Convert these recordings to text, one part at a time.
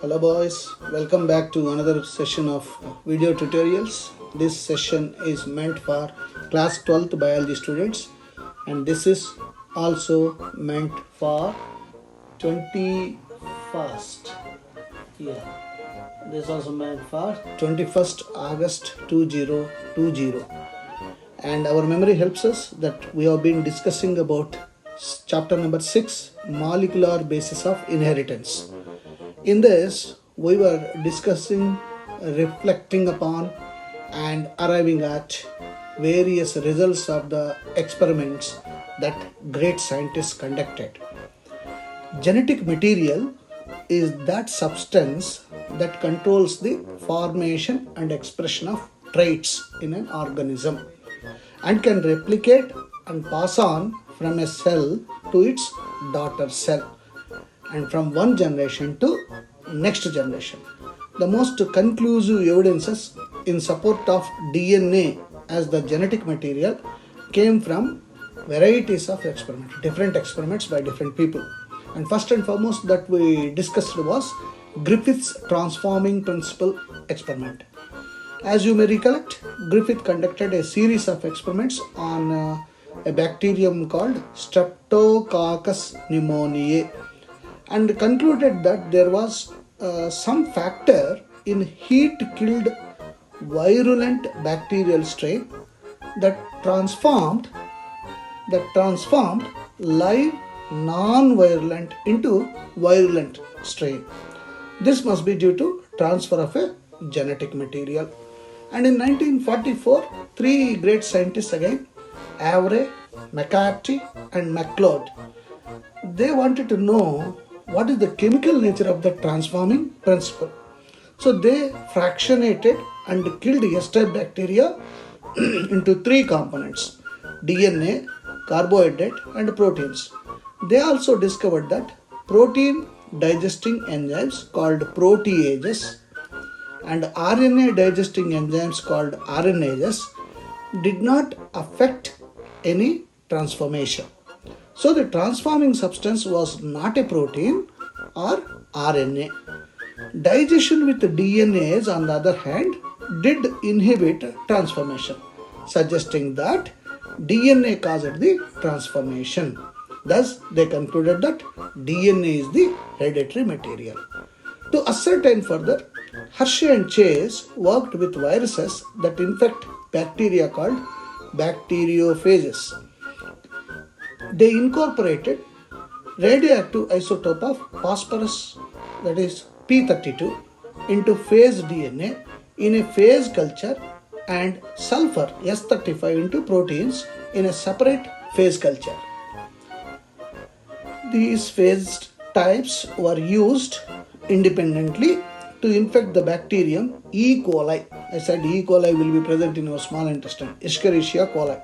Hello boys, welcome back to another session of video tutorials. This session is meant for class 12th biology students and this is also meant for 21st. This is also meant for 21st August 2020. And our memory helps us that we have been discussing about chapter number 6, molecular basis of inheritance. In this, we were discussing, reflecting upon, and arriving at various results of the experiments that great scientists conducted. Genetic material is that substance that controls the formation and expression of traits in an organism and can replicate and pass on from a cell to its daughter cell and from one generation to next generation. The most conclusive evidences in support of DNA as the genetic material came from varieties of experiments, different experiments by different people. And first and foremost that we discussed was Griffith's transforming principle experiment. As you may recollect, Griffith conducted a series of experiments on a bacterium called Streptococcus pneumoniae and concluded that there was some factor in heat-killed virulent bacterial strain that transformed live non-virulent into virulent strain. This must be due to transfer of a genetic material. And in 1944, three great scientists again, Avray, McCarthy and McLeod, they wanted to know what is the chemical nature of the transforming principle. So they fractionated and killed ester bacteria into three components: DNA, carbohydrate and proteins. They also discovered that protein digesting enzymes called proteases and RNA digesting enzymes called RNases did not affect any transformation. So the transforming substance was not a protein or RNA. Digestion with DNAs, on the other hand, did inhibit transformation, suggesting that DNA caused the transformation. Thus, they concluded that DNA is the hereditary material. To ascertain further, Hershey and Chase worked with viruses that infect bacteria called bacteriophages. They incorporated radioactive isotope of phosphorus, that is P32, into phase DNA in a phase culture and sulfur S35 into proteins in a separate phase culture. These phase types were used independently to infect the bacterium E. coli. I said E. coli will be present in our small intestine, Escherichia coli.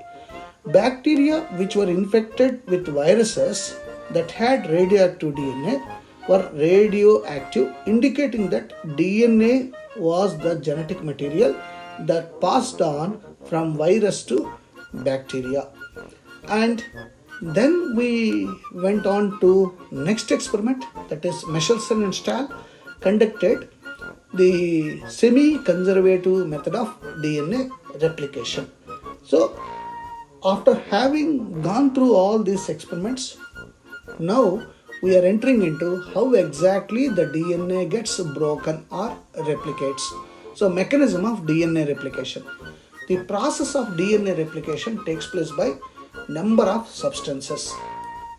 Bacteria which were infected with viruses that had radioactive DNA were radioactive, indicating that DNA was the genetic material that passed on from virus to bacteria. And then we went on to next experiment, that is Michelson and Stahl conducted the semi-conservative method of DNA replication. So after having gone through all these experiments, now we are entering into how exactly the DNA gets broken or replicates. So mechanism of DNA replication. The process of DNA replication takes place by number of substances,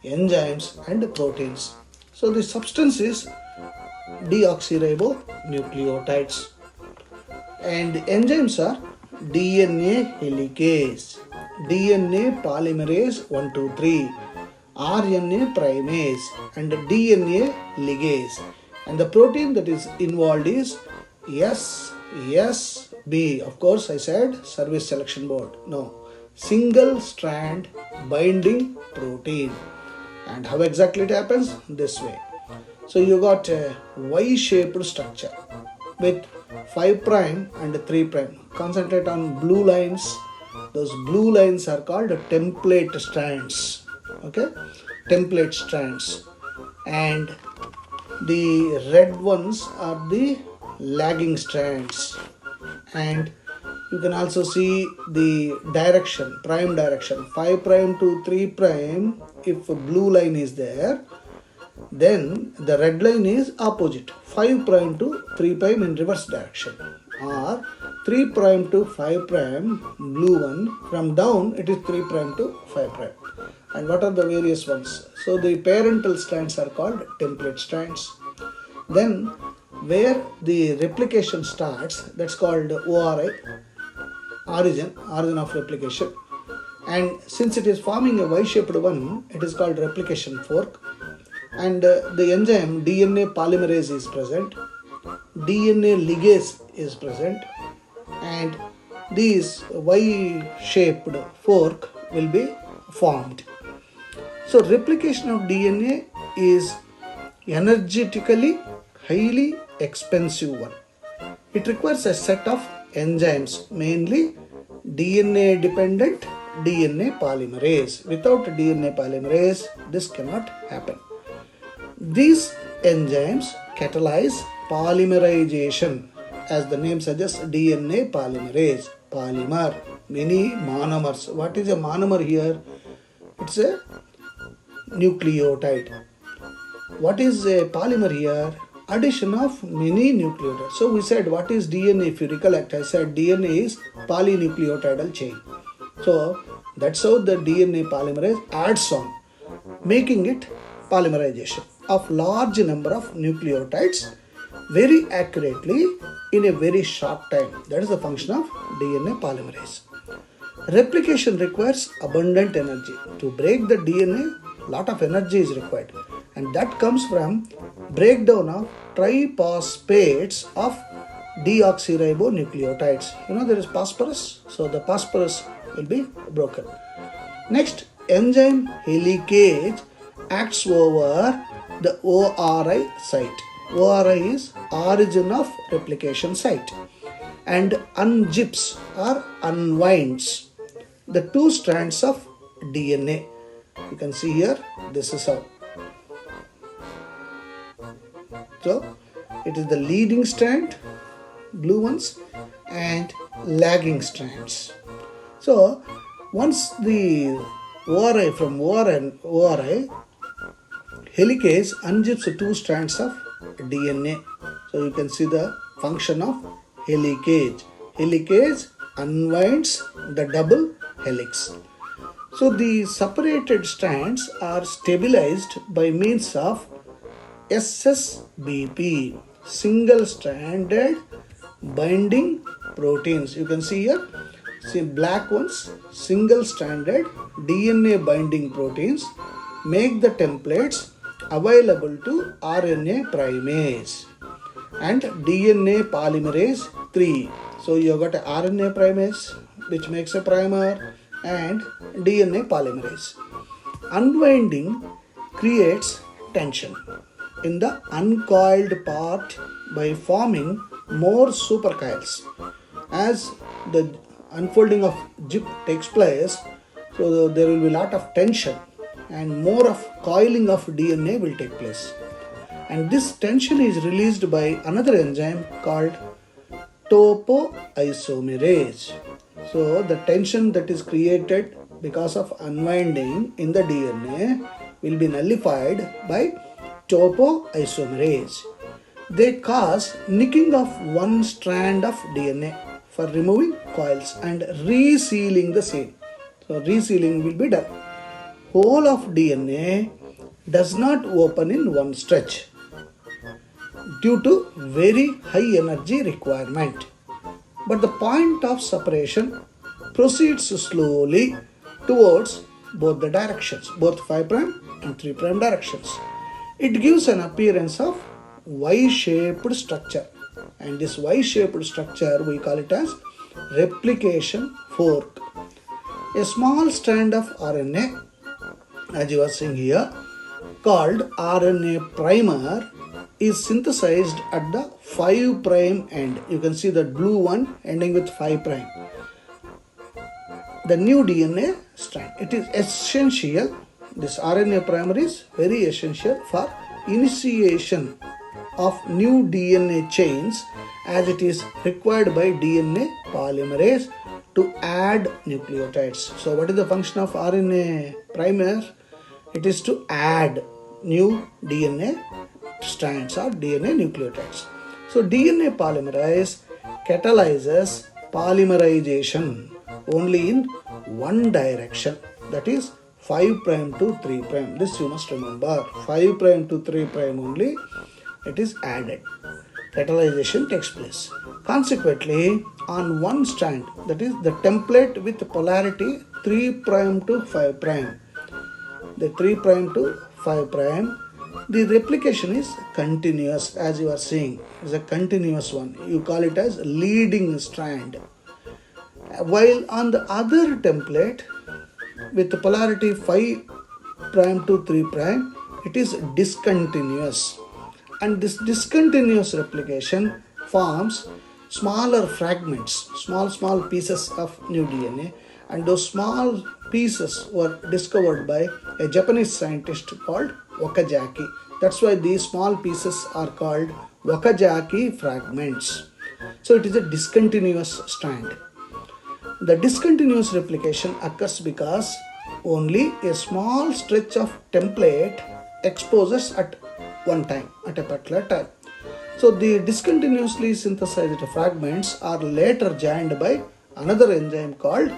enzymes and proteins. So the substance is deoxyribonucleotides and enzymes are DNA helicase, DNA polymerase 123, RNA primase and DNA ligase, and the protein that is involved is SSB. Of course I said service selection board. No, single strand binding protein. And how exactly it happens? This way. So you got a Y-shaped structure with 5' and 3'. Concentrate on blue lines. Those blue lines are called template strands. Okay, template strands. And The red ones are the lagging strands, and you can also see the direction, prime direction, 5 prime to 3 prime. If a blue line is there, then the red line is opposite, 5 prime to 3 prime in reverse direction, or 3 prime to 5 prime, blue one. From down it is 3 prime to 5 prime. And what are the various ones? So the parental strands are called template strands. Then where the replication starts, that's called ORI, origin of replication. And since it is forming a Y-shaped one, it is called replication fork. And the enzyme DNA polymerase is present, DNA ligase is present, and these Y-shaped fork will be formed. So replication of DNA is energetically highly expensive one. It requires a set of enzymes, mainly DNA dependent DNA polymerase. Without DNA polymerase, this cannot happen. These enzymes catalyze polymerization, as the name suggests, DNA polymerase, polymer, many monomers. What is a monomer here? It's a nucleotide. What is a polymer here? Addition of many nucleotides. So we said, what is DNA? If you recollect, I said DNA is polynucleotidal chain. So that's how the DNA polymerase adds on, making it polymerization of large number of nucleotides very accurately in a very short time. That is the function of DNA polymerase. Replication requires abundant energy. To break the DNA, lot of energy is required, and that comes from breakdown of triphosphates of deoxyribonucleotides. There is phosphorus, so the phosphorus will be broken. Next, enzyme helicase acts over the ORI site. ORI is origin of replication site, and unzips or unwinds the two strands of DNA. You can see here, this is how. So it is the leading strand, blue ones, and lagging strands. So once the ORI from ORI, helicase unzips two strands of DNA. So you can see the function of helicase. Helicase unwinds the double helix. So the separated strands are stabilized by means of SSBP, single stranded binding proteins. You can see here, see black ones, single stranded DNA binding proteins make the templates available to RNA primase and DNA polymerase 3. So you have got a RNA primase which makes a primer and DNA polymerase. Unwinding creates tension in the uncoiled part by forming more supercoils. As the unfolding of zip takes place, so there will be a lot of tension and more of coiling of DNA will take place. And this tension is released by another enzyme called topoisomerase. So the tension that is created because of unwinding in the DNA will be nullified by topoisomerase. They cause nicking of one strand of DNA for removing coils and resealing the same. So resealing will be done. Whole of DNA does not open in one stretch due to very high energy requirement. But the point of separation proceeds slowly towards both the directions, both 5' and 3' directions. It gives an appearance of Y-shaped structure, and this Y-shaped structure we call it as replication fork. A small strand of RNA, as you are seeing here, called RNA primer, is synthesized at the 5' end. You can see the blue one ending with 5'. The new DNA strand. It is essential. This RNA primer is very essential for initiation of new DNA chains as it is required by DNA polymerase to add nucleotides. So what is the function of RNA primer? It is to add new DNA strands or DNA nucleotides. So DNA polymerase catalyzes polymerization only in one direction, that is 5' to 3'. This you must remember, 5' to 3' only it is added. Catalyzation takes place. Consequently, on one strand, that is the template with polarity 3' to 5', the 3' to 5', the replication is continuous, as you are seeing. It is a continuous one. You call it as leading strand. While on the other template with the polarity 5' to 3', it is discontinuous. And this discontinuous replication forms smaller fragments, small pieces of new DNA, and those small pieces were discovered by a Japanese scientist called Okazaki. That's why these small pieces are called Okazaki fragments. So it is a discontinuous strand. The discontinuous replication occurs because only a small stretch of template exposes at one time, at a particular time. So the discontinuously synthesized fragments are later joined by another enzyme called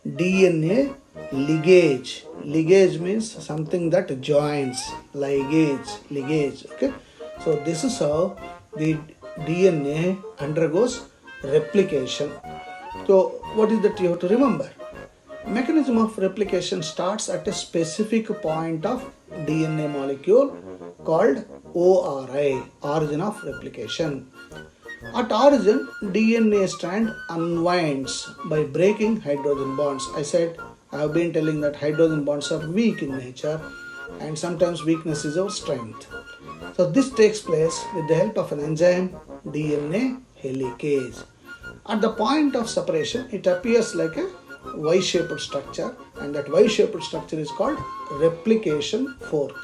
DNA ligase. Ligase means something that joins. Ligase. Okay. So this is how the DNA undergoes replication. So what is that you have to remember? Mechanism of replication starts at a specific point of DNA molecule called ORI, origin of replication. At origin, DNA strand unwinds by breaking hydrogen bonds. I have been telling that hydrogen bonds are weak in nature, and sometimes weakness is our strength. So this takes place with the help of an enzyme, DNA helicase. At the point of separation, it appears like a Y-shaped structure, and that Y-shaped structure is called replication fork.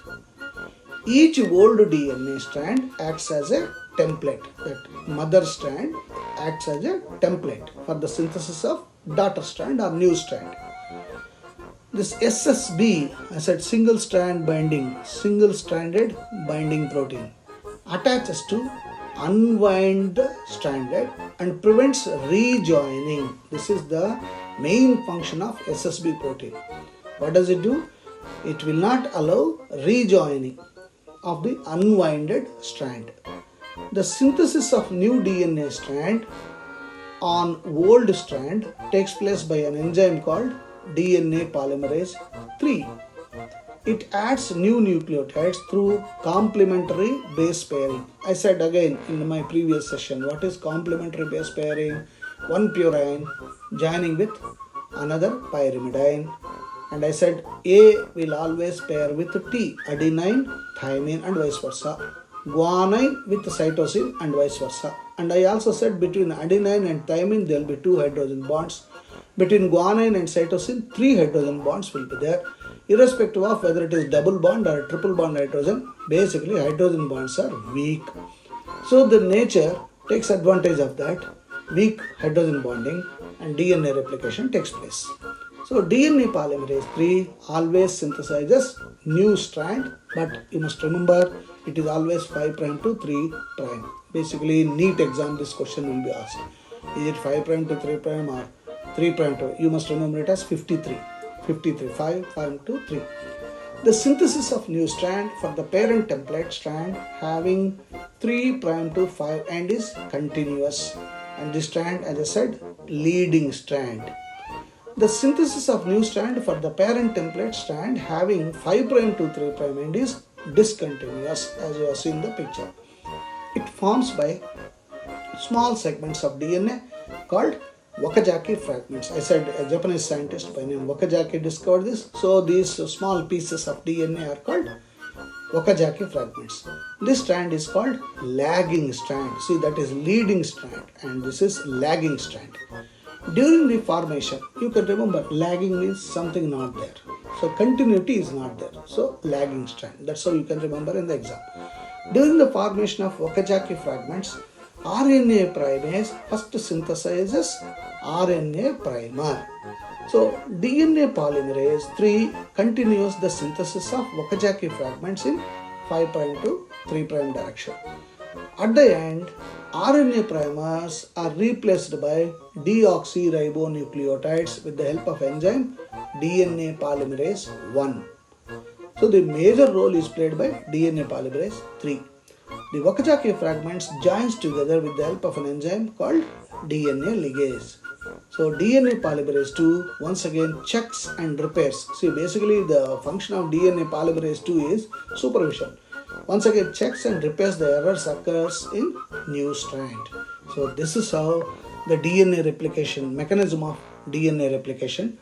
Each old DNA strand acts as a template. That mother strand acts as a template for the synthesis of daughter strand or new strand. This SSB, I said single stranded binding protein, attaches to unwind stranded and prevents rejoining. This is the main function of SSB protein. What does it do? It will not allow rejoining of the unwinded strand. The synthesis of new DNA strand on old strand takes place by an enzyme called DNA polymerase 3. It adds new nucleotides through complementary base pairing. I said again in my previous session, what is complementary base pairing? One purine joining with another pyrimidine. And I said A will always pair with T, adenine, thymine and vice versa. Guanine with cytosine and vice versa. And I also said between adenine and thymine there will be 2 hydrogen bonds. Between guanine and cytosine 3 hydrogen bonds will be there. Irrespective of whether it is double bond or triple bond hydrogen, basically hydrogen bonds are weak. So the nature takes advantage of that weak hydrogen bonding and DNA replication takes place. So DNA polymerase 3 always synthesizes new strand, but you must remember it is always 5' to 3'. Basically in NEET exam this question will be asked. Is it 5' to 3' or 3' to, you must remember it as 53, 5' to 3. The synthesis of new strand for the parent template strand having 3' to 5' end is continuous, and this strand, as I said, leading strand. The synthesis of new strand for the parent template strand having 5' to 3' end is discontinuous, as you have seen in the picture. It forms by small segments of DNA called Okazaki fragments. I said a Japanese scientist by name Okazaki discovered this. So these small pieces of DNA are called Okazaki fragments. This strand is called lagging strand. See, that is leading strand and this is lagging strand. During the formation, you can remember lagging means something not there. So continuity is not there. So lagging strand. That's how you can remember in the exam. During the formation of Okazaki fragments, RNA primase first synthesizes RNA primer. So, DNA polymerase 3 continues the synthesis of Okazaki fragments in 5' to 3' direction. At the end, RNA primers are replaced by deoxyribonucleotides with the help of enzyme DNA polymerase 1. So the major role is played by DNA polymerase 3. The Okazaki fragments joins together with the help of an enzyme called DNA ligase. So DNA polymerase 2 once again checks and repairs. See, basically the function of DNA polymerase 2 is supervision. Once again checks and repairs the errors occurs in new strand. So this is how the DNA replication, mechanism of DNA replication